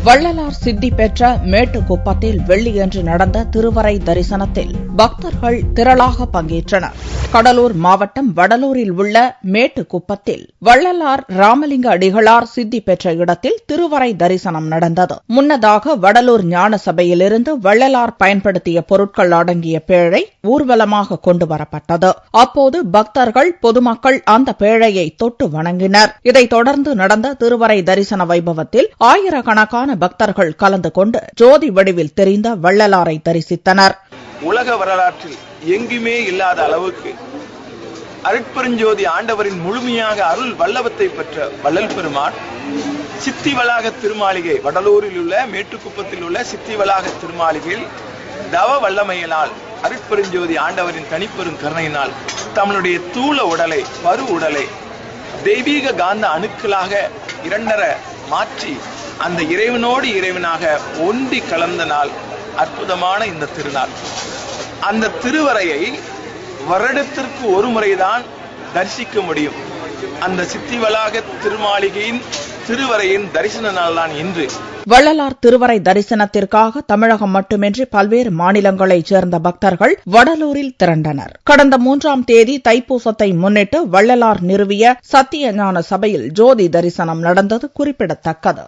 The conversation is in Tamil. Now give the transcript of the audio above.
வள்ளலார் சித்தி பெற்ற மேட்டுக்குப்பத்தில் வெள்ளியன்று நடந்த திருவரை தரிசனத்தில் பக்தர்கள் திரளாக பங்கேற்றனர். கடலூர் மாவட்டம் வடலூரில் உள்ள மேட்டுக்குப்பத்தில் வள்ளலார் ராமலிங்க அடிகளார் சித்தி பெற்ற இடத்தில் திருவரை தரிசனம் நடந்தது. முன்னதாக வடலூர் ஞான சபையிலிருந்து வள்ளலார் பயன்படுத்திய பொருட்கள் அடங்கிய பேழை ஊர்வலமாக கொண்டு வரப்பட்டது. அப்போது பக்தர்கள் பொதுமக்கள் அந்த பேழையை தொட்டு வணங்கினர். இதைத் தொடர்ந்து நடந்த திருவரை தரிசன வைபவத்தில் ஆயிரக்கணக்கான பக்தர்கள் கலந்து கொண்டு ஜோதி வடிவில் தெரிந்த வள்ளலாரை தரிசித்தனர். உலக வரலாற்றில் எங்குமே இல்லாத அளவுக்கு அருட்பெருஞ்சோதி ஆண்டவரின் முழுமையாக அருள் வல்லவத்தை பெற்ற வள்ளல் பெருமான் சித்தி வளாக திருமாளிகை, வடலூரில் உள்ள மேட்டுக்குப்பத்தில் உள்ள சித்தி வளாக திருமாளிகையில் தவ வல்லமையினால் அருட்பெருஞ்சோதி ஆண்டவரின் தனிப்பெரும் கருணையினால் தம்முடைய தூள உடலை, பரு உடலை தெய்வீக காந்த அணுக்களாக இரண்டர மாற்றி அந்த இறைவனோடு இறைவனாக ஒன்றி கலந்த நாள் அற்புதமான இந்த திருநாள். அந்த திருவரையை வருடத்திற்கு ஒரு முறைதான் தரிசிக்க முடியும். அந்த சித்தி வளாக திருமாளிகையின் திருவரையின் தரிசன நாள் தான் இன்று. வள்ளலார் திருவரை தரிசனத்திற்காக தமிழகம் மட்டுமின்றி பல்வேறு மாநிலங்களைச் சேர்ந்த பக்தர்கள் வடலூரில் திரண்டனர். கடந்த 3ஆம் தேதி தைப்பூசத்தை முன்னிட்டு வள்ளலார் நிறுவிய சத்திய ஞான சபையில் ஜோதி தரிசனம் நடந்தது குறிப்பிடத்தக்கது.